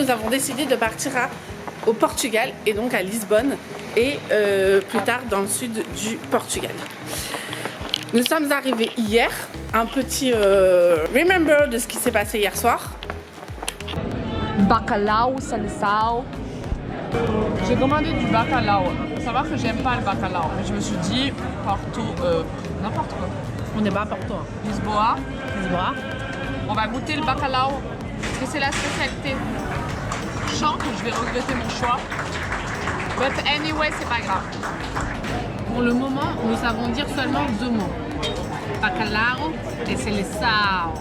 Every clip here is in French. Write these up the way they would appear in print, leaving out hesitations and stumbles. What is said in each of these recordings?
nous avons décidé de partir au Portugal et donc à Lisbonne et plus tard dans le sud du Portugal. Nous sommes arrivés hier, un petit remember de ce qui s'est passé hier soir. Bacalhau, salsao. J'ai commandé du bacalhau. Faut savoir que j'aime pas le bacalhau, mais je me suis dit Porto, n'importe quoi. On n'est pas à Porto. Hein. Lisboa. Lisboa. On va goûter le bacalhau, parce que c'est la spécialité. Je sens que je vais regretter mon choix. But anyway, c'est pas grave. Pour le moment, nous savons dire seulement 2 mots. Bacalhau et seleção.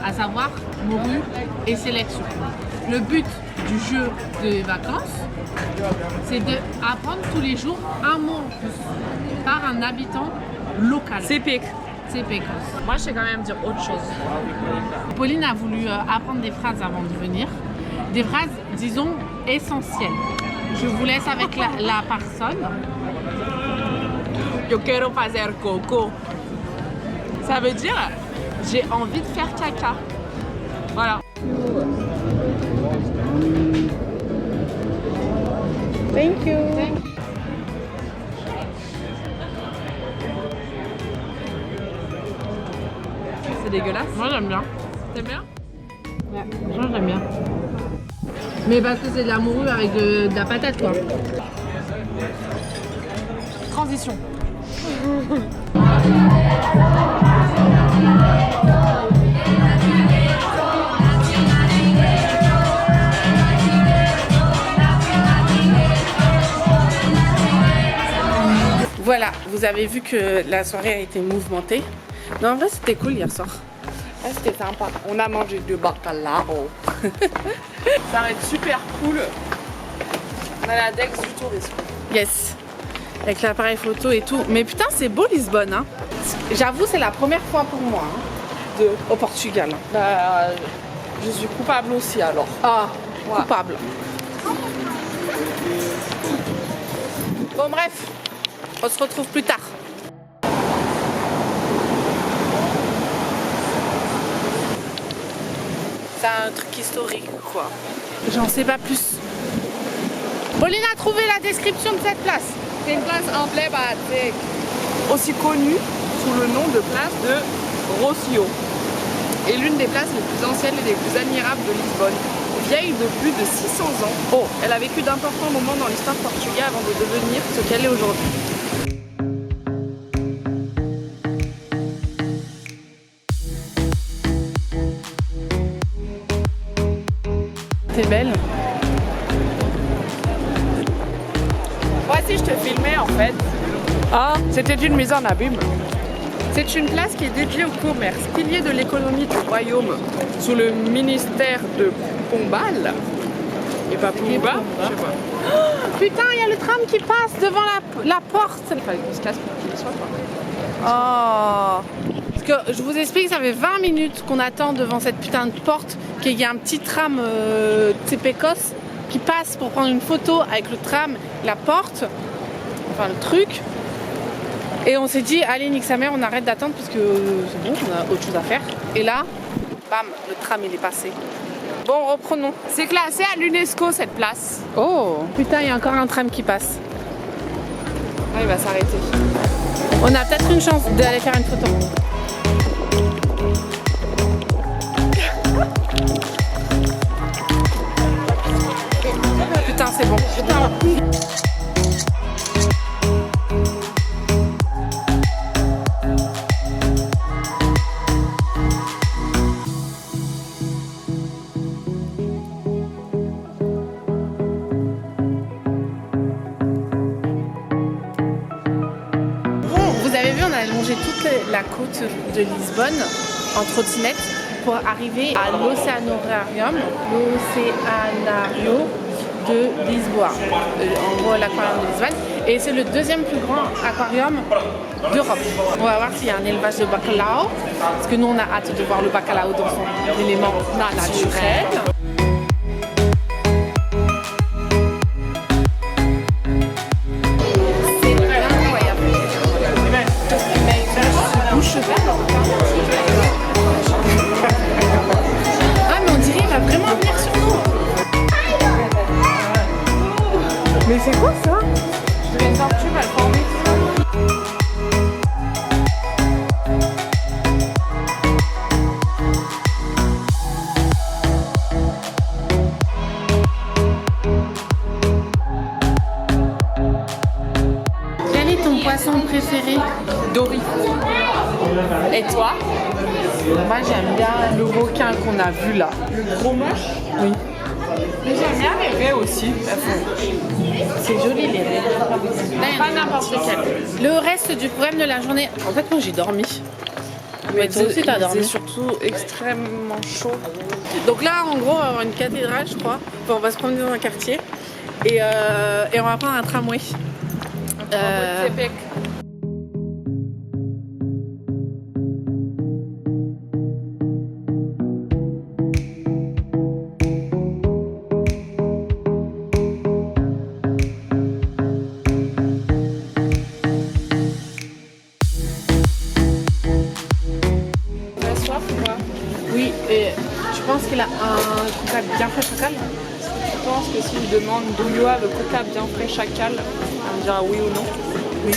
À savoir morue et sélection. Le but du jeu de vacances, c'est d'apprendre tous les jours un mot en plus par un habitant local. C'est pique. C'est pécos. Moi, je sais quand même dire autre chose. Pauline a voulu apprendre des phrases avant de venir. Des phrases, disons, essentielles. Je vous laisse avec la personne. Yo quiero fazer coco. Ça veut dire j'ai envie de faire caca. Voilà. Thank you. C'est dégueulasse. Moi j'aime bien. T'aimes bien? Ouais, moi j'aime bien. Mais parce que c'est de la morue avec de la patate quoi. Transition. Voilà, vous avez vu que la soirée a été mouvementée. Non, en vrai, c'était cool hier soir. Ah, c'était sympa. On a mangé du bacalhau. Ça va être super cool. On a la Dex du tourisme. Yes. Avec l'appareil photo et tout. Mais putain, c'est beau Lisbonne. Hein. J'avoue, c'est la première fois pour moi au Portugal. Bah, je suis coupable aussi alors. Ah, ouais. Coupable. Bon, bref. On se retrouve plus tard. C'est un truc historique, quoi. J'en sais pas plus. Pauline a trouvé la description de cette place. C'est une place emblématique, aussi connue sous le nom de place de Rocio. Et l'une des places les plus anciennes et les plus admirables de Lisbonne. Vieille de plus de 600 ans. Oh, elle a vécu d'importants moments dans l'histoire portugaise avant de devenir ce qu'elle est aujourd'hui. C'est belle. Voici, je te filmais en fait. Ah, c'était une mise en abîme. C'est une place qui est dédiée au commerce, pilier de l'économie du royaume, sous le ministère de Pombal. Et pas Pomba, je sais pas. Oh, putain, il y a le tram qui passe devant la porte. Il fallait qu'on se casse pour qu'il soit pas. Oh. Parce que je vous explique, ça fait 20 minutes qu'on attend devant cette putain de porte, qu'il y a un petit tram Tsepekos qui passe pour prendre une photo avec le tram, la porte, enfin le truc. Et on s'est dit, allez, nique sa mère, on arrête d'attendre parce que c'est bon, on a autre chose à faire. Et là, bam, le tram il est passé. Bon, reprenons. C'est classé à l'UNESCO cette place. Oh, putain, il y a encore un tram qui passe. Ah, il va s'arrêter. On a peut-être une chance d'aller faire une photo. Putain, c'est bon. Putain. Vous avez vu, on a longé toute la côte de Lisbonne en trottinette pour arriver à l'Océanarium de Lisboa, en gros l'aquarium de Lisbonne. Et c'est le deuxième plus grand aquarium d'Europe. On va voir s'il y a un élevage de bacalhau, parce que nous on a hâte de voir le bacalhau dans son élément naturel. Ah mais on dirait qu'il va vraiment venir sur nous. Mais c'est quoi ça? Je dirais une tortue mal formée. Quel est ton poisson préféré? Dory. Et toi? Moi j'aime bien le requin qu'on a vu là. Le gros moche? Oui. Mais j'aime bien les raies aussi. C'est joli les raies. Pas n'importe lequel. Le reste du programme de la journée, en fait moi j'ai dormi. Mais toi aussi t'as dormi. C'est surtout extrêmement chaud. Donc là en gros on va avoir une cathédrale je crois. Enfin, on va se promener dans un quartier et on va prendre un tramway. Québec. Oui, et tu penses qu'il a un coca bien frais chacal? Je pense que si je demande do you have a coca bien frais chacal, elle me dira oui ou non. Oui.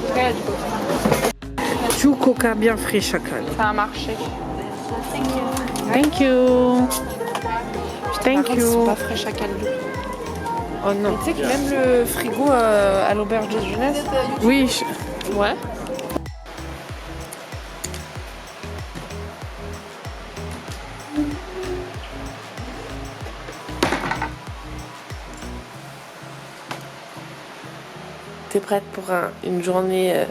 Après, elle a du coca. Two coca bien frais chacal. Ça a marché. Thank you. Thank Par contre, ils sont you. pas frais chacal du tout. Oh non. Tu sais que même le frigo à l'auberge de jeunesse. Oui. Ouais. T'es prête pour une journée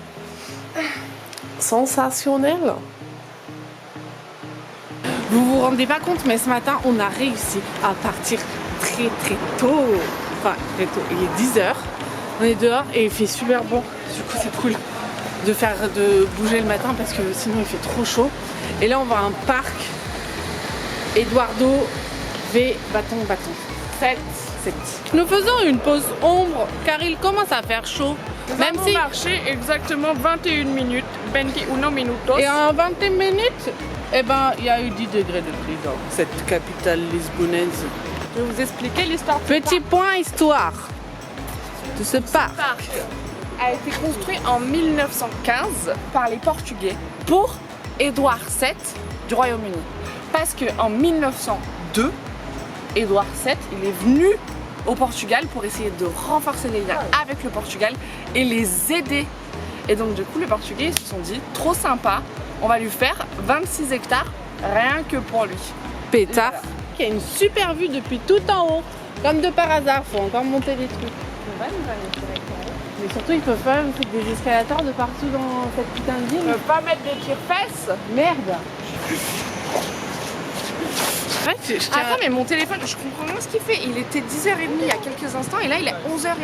sensationnelle? Vous vous rendez pas compte, mais ce matin, on a réussi à partir très tôt. Enfin, très tôt. Il est 10h. On est dehors et il fait super bon. Du coup, c'est cool de bouger le matin parce que sinon, il fait trop chaud. Et là, on va à un parc. Eduardo V. Bâton. 7. Nous faisons une pause ombre car il commence à faire chaud. Même si marché exactement 21 minutes, 21 minutos. Et en 21 minutes, eh ben, il y a eu 10 degrés de pluie dans cette capitale lisbonaise. Je vais vous expliquer l'histoire. Petit point histoire de ce parc. Le parc a été construit en 1915 par les Portugais pour Édouard VII du Royaume-Uni. Parce qu'en 1902, Édouard VII, il est venu au Portugal pour essayer de renforcer les liens avec le Portugal et les aider. Et donc du coup les Portugais ils se sont dit trop sympa, on va lui faire 26 hectares rien que pour lui. Pétard, qui a une super vue depuis tout en haut. Comme de par hasard, faut encore monter les trucs. Mais surtout ils peuvent pas mettre des escalators de partout dans cette putain de ville. On peut pas mettre des tire-fesses. Merde. Ouais, Attends mais mon téléphone, je comprends rien ce qu'il fait. Il était 10h30 il y a quelques instants et là il est 11h30.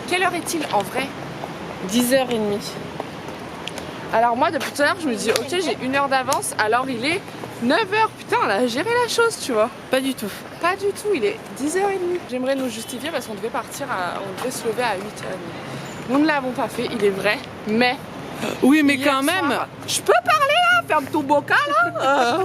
Quelle heure est-il en vrai? 10h30. Alors moi depuis tout à l'heure je me dis ok j'ai 1 heure d'avance alors il est 9h. Putain on a géré la chose tu vois. Pas du tout. Pas du tout, il est 10h30. J'aimerais nous justifier parce qu'on devait partir on devait se lever à 8h30. Nous ne l'avons pas fait, il est vrai, mais... Oui mais quand même soir, je peux parler là? Ferme ton bocal là.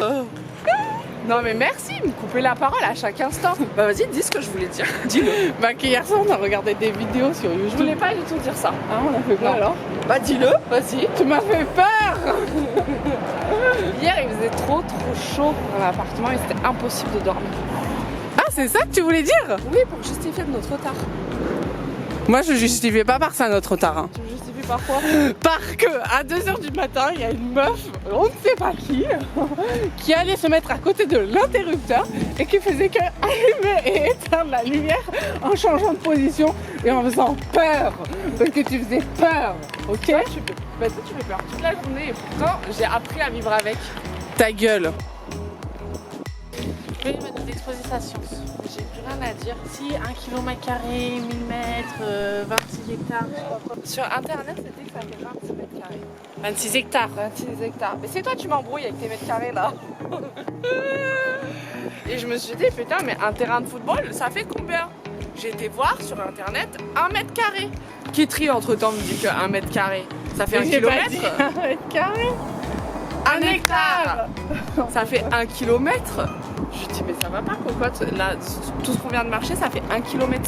Non mais merci de me couper la parole à chaque instant. Bah vas-y, dis ce que je voulais dire. Dis-le. Bah qu'hier soir on a regardé des vidéos sur YouTube. Je voulais pas du tout dire ça. Ah on a fait quoi alors? Bah dis-le, vas-y. Tu m'as fait peur. Hier il faisait trop chaud dans l'appartement et c'était impossible de dormir. Ah c'est ça que tu voulais dire? Oui, pour justifier de notre retard. Moi je justifiais pas par ça notre retard. Hein. Tu me justifies par quoi? Parce que à 2h du matin, il y a une meuf, on ne sait pas qui allait se mettre à côté de l'interrupteur et qui faisait que allumer et éteindre la lumière en changeant de position et en faisant peur. Parce que tu faisais peur, ok? Toi, tu fais peur toute la journée et pourtant j'ai appris à vivre avec. Ta gueule. Je vais nous exposer sa science. J'ai plus rien à dire. Si 1 km², 1000 mètres, 26 hectares, je sais pas quoi. Sur internet c'était que ça fait 26 mètres carrés. 26 hectares. 26 hectares. Mais c'est toi tu m'embrouilles avec tes mètres carrés là. Et je me suis dit putain mais un terrain de football ça fait combien? J'ai été voir sur internet 1 mètre carré. Kitri entre temps me dit que 1 mètre carré ça fait 1 kilomètre. 1 mètre carré. 1 hectare. Ça fait 1 kilomètre. Je lui dis mais ça va pas cocotte, là tout ce qu'on vient de marcher ça fait 1,5 km.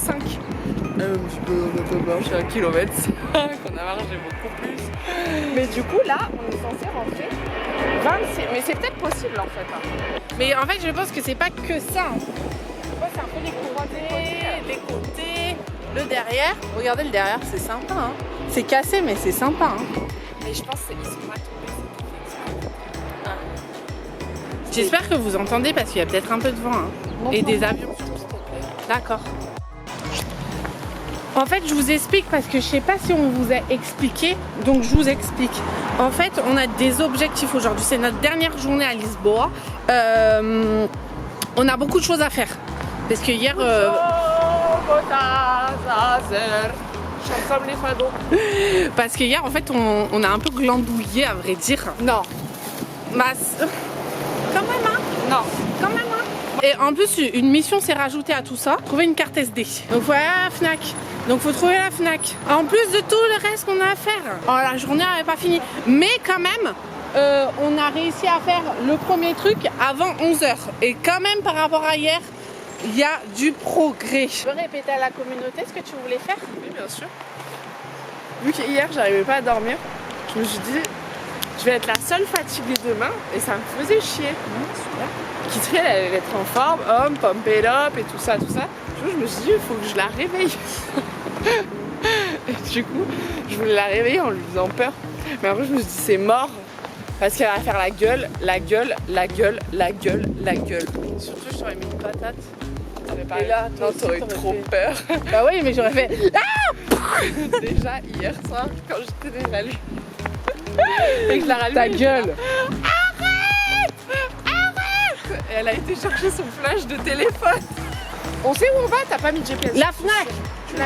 Je peux marcher 1,5 km, on a marché beaucoup plus. Mais du coup là on est censé rentrer 26, mais c'est peut-être possible en fait. Mais en fait je pense que c'est pas que ça. C'est un peu les côtés, le derrière. Regardez le derrière, c'est sympa. Hein. C'est cassé mais c'est sympa. Hein. Mais je pense qu'ils sont pas tombés. J'espère que vous entendez parce qu'il y a peut-être un peu de vent hein. Et des avions. D'accord. En fait, je vous explique parce que je sais pas si on vous a expliqué, donc je vous explique. En fait, on a des objectifs aujourd'hui. C'est notre dernière journée à Lisboa. On a beaucoup de choses à faire parce que hier. Parce que hier, en fait, on a un peu glandouillé, à vrai dire. Non. Quand même, hein? Non. Quand même, hein? Et en plus, une mission s'est rajoutée à tout ça. Trouver une carte SD. Donc voilà la Fnac. Donc faut trouver la Fnac. En plus de tout le reste qu'on a à faire. Alors la journée n'avait pas fini. Mais quand même, on a réussi à faire le premier truc avant 11h. Et quand même, par rapport à hier, il y a du progrès. Je peux répéter à la communauté ce que tu voulais faire? Oui, bien sûr. Vu qu'hier, j'arrivais pas à dormir, je me suis dit, je vais être la seule fatiguée demain et ça me faisait chier. Kitri, elle allait être en forme, pump it up et tout ça, tout ça. Du coup, je me suis dit, il faut que je la réveille. Et du coup, je voulais la réveiller en lui faisant peur. Mais après, je me suis dit, c'est mort. Parce qu'elle va faire la gueule, la gueule, la gueule, la gueule, la gueule. Surtout, je t'aurais mis une patate. Et là, non, t'aurais trop peur. Bah oui, mais j'aurais fait. Ah déjà, hier soir, quand j'étais déjà allée. Et que je la rallume. Ta gueule. Arrête! Arrête! Et elle a été chercher son flash de téléphone. On sait où on va? T'as pas mis de GPS? La Fnac.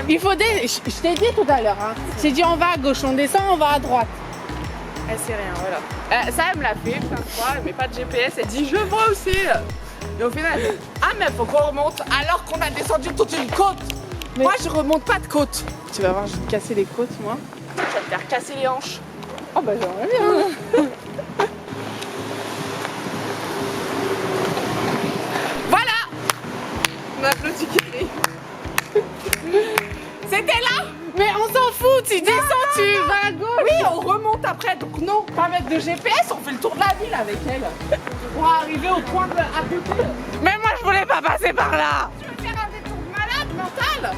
Il faut je t'ai dit tout à l'heure. Hein. J'ai dit on va à gauche, on descend, on va à droite. Elle sait rien, voilà. Ça, elle me l'a fait plein de fois, elle met pas de GPS, elle dit je vois aussi. Et au final, elle dit, ah mais faut qu'on remonte alors qu'on a descendu toute une côte. Mais moi je remonte pas de côte. Tu vas voir, je vais te casser les côtes moi. Tu vas te faire casser les hanches. Oh bah j'aimerais bien. Voilà. On applaudit Kitri. C'était là. Mais on s'en fout, tu descends, tu vas à gauche. Oui, on remonte après, donc non, pas mettre de GPS, on fait le tour de la ville avec elle. Pour arriver au point de à côté. Mais moi je voulais pas passer par là. Tu veux faire un détour de malade mental?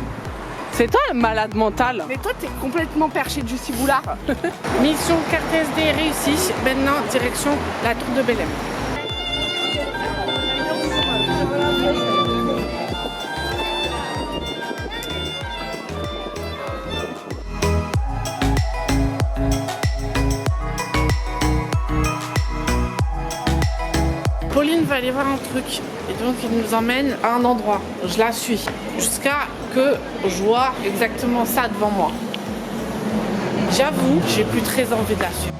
C'est toi le malade mental. Mais toi t'es complètement perché du ciboulard. Mission carte SD réussie. Maintenant direction la tour de Belém. Pauline va aller voir un truc et donc il nous emmène à un endroit. Je la suis jusqu'à que je vois exactement ça devant moi. J'avoue, j'ai plus très envie de la suivre.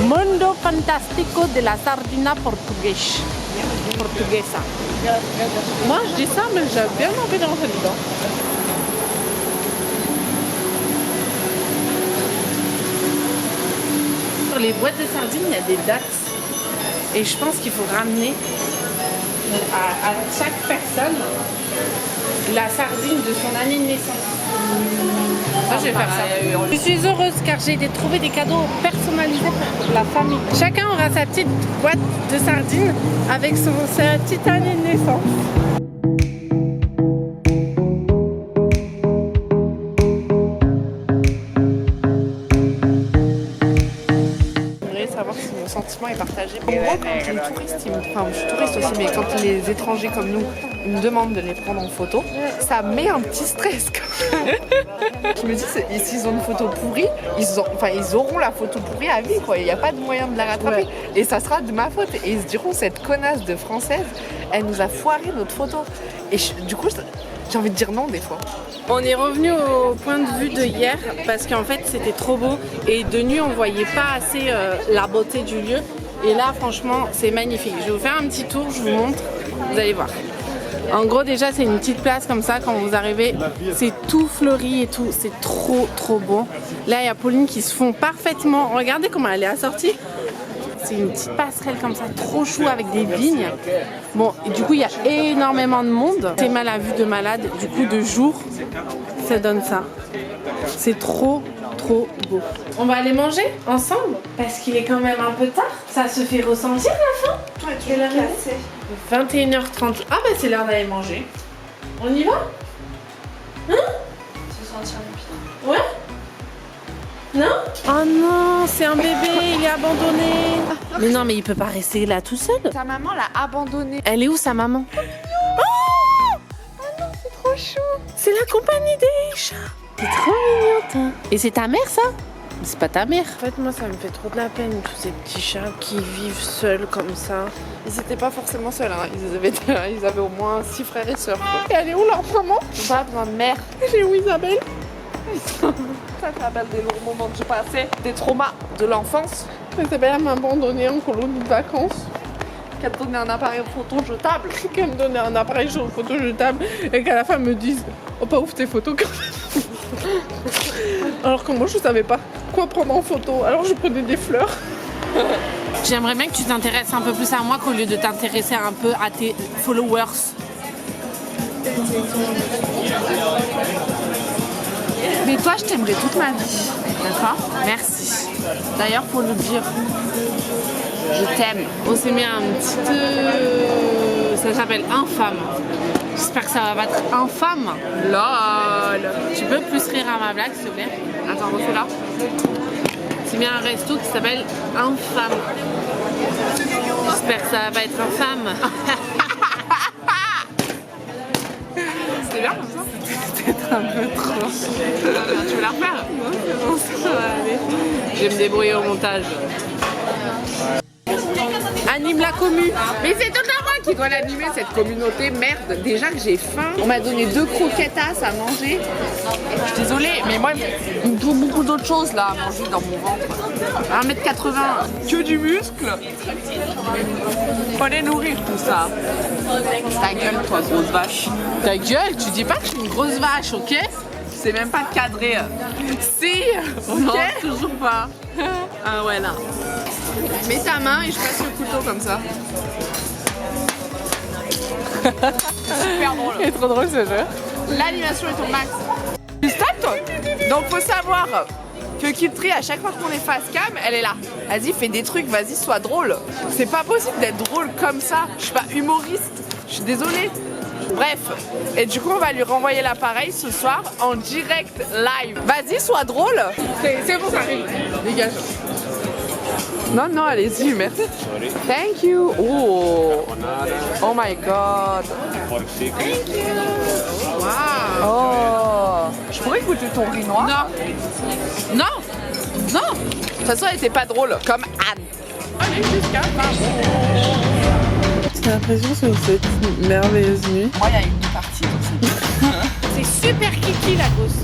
Mundo fantastico de la sardina portuguesa. Moi je dis ça, mais j'ai bien envie de rentrer dedans. Sur les boîtes de sardines, il y a des dates. Et je pense qu'il faut ramener à chaque personne la sardine de son année de naissance. Ça, je vais faire ça. Je suis heureuse car j'ai trouvé des cadeaux personnalisés pour la famille. Chacun aura sa petite boîte de sardines avec sa petite année de naissance. Je voudrais savoir si mon sentiment est partagé. En gros, quand les touristes, enfin je suis touriste aussi, mais quand les étrangers comme nous me demandent de les prendre en photo, ça met un petit stress quand même. Je me dis, s'ils ont une photo pourrie, ils auront la photo pourrie à vie, quoi. Il n'y a pas de moyen de la rattraper. Ouais. Et ça sera de ma faute. Et ils se diront, cette connasse de française, elle nous a foiré notre photo. Et du coup, j'ai envie de dire non des fois. On est revenu au point de vue de hier parce qu'en fait c'était trop beau et de nuit on voyait pas assez la beauté du lieu. Et là franchement c'est magnifique. Je vais vous faire un petit tour, je vous montre. Vous allez voir. En gros, déjà, c'est une petite place comme ça. Quand vous arrivez, c'est tout fleuri et tout. C'est trop, trop beau. Là, il y a Pauline qui se fond parfaitement. Regardez comment elle est assortie. C'est une petite passerelle comme ça, trop chou avec des vignes. Bon, et du coup, il y a énormément de monde. C'est mal à vue de malade. Du coup, de jour, ça donne ça. C'est trop, trop beau. On va aller manger ensemble parce qu'il est quand même un peu tard. Ça se fait ressentir la faim. Ouais, tu l'as cassé. 21h30. Ah bah c'est l'heure d'aller manger. On y va? Hein? Se sentir bien. Ouais? Non? Oh non, c'est un bébé, il est abandonné. Mais non, mais il peut pas rester là tout seul. Ta maman l'a abandonné. Elle est où sa maman? Oh non, c'est trop chou. C'est la compagnie des chats. C'est trop mignon, toi. Et c'est ta mère, ça? C'est pas ta mère. En fait, moi, ça me fait trop de la peine, tous ces petits chats qui vivent seuls comme ça. Ils étaient pas forcément seuls, hein. Ils avaient au moins 6 frères et sœurs. Et elle est où leur maman? Ils ont pas besoin de mère. Elle est où Isabelle? Ça te rappelle des lourds moments que j'ai passés, des traumas de l'enfance. Isabelle m'a abandonnée en colonie de vacances. Qu'elle te donnait un appareil photo jetable. Qu'elle me donnait un appareil photo jetable et qu'à la fin me dise oh pas ouf tes photos quand même. Alors que moi je savais pas quoi prendre en photo, alors je prenais des fleurs. J'aimerais bien que tu t'intéresses un peu plus à moi qu'au lieu de t'intéresser un peu à tes followers. Mais toi, je t'aimerais toute ma vie. D'accord? Merci. D'ailleurs, faut le dire. Je t'aime. On s'est mis un petit... ça s'appelle Infâme. J'espère que ça va battre Infâme. LOL. Tu peux plus rire à ma blague s'il te plaît? Attends, refais-la. J'ai mis un resto qui s'appelle Infâme. J'espère que ça va pas être infâme. C'était bien comme ça? Peut-être un peu trop. Tu veux la refaire? Non, c'est bon, ça va aller. Je vais me débrouiller au montage. Anime la commu. Mais c'est totalement moi qui dois l'animer, cette communauté. Merde, déjà que j'ai faim. On m'a donné 2 croquettas à manger. Je suis désolée, mais moi, il me faut beaucoup d'autres choses là à manger dans mon ventre. 1m80, que du muscle. Faut les nourrir tout ça. Ta gueule, toi, grosse vache. Ta gueule, tu dis pas que je suis une grosse vache, ok? C'est même pas cadré. Si, ok. Non, toujours pas. Ah ouais, là. Mets ta main et je passe le couteau comme ça. Super drôle. C'est trop drôle ce jeu. L'animation est au max. Tu stop. Donc faut savoir que Kiltree, à chaque fois qu'on est face cam, elle est là. Vas-y, fais des trucs, vas-y, sois drôle. C'est pas possible d'être drôle comme ça. Je suis pas humoriste. Je suis désolée. Bref, et du coup on va lui renvoyer l'appareil ce soir en direct live. Vas-y, sois drôle. C'est bon, ça arrive. Dégage. Non, non, allez-y, merci. Thank you. Oh, oh my god. Thank you. Wow. Oh, je pourrais goûter ton riz noir. Non. Non. Non. De toute façon, elle était pas drôle, comme Anne. Allez, jusqu'à j'ai l'impression sur cette merveilleuse nuit. Moi, il y a une partie. C'est super kiki la gosse.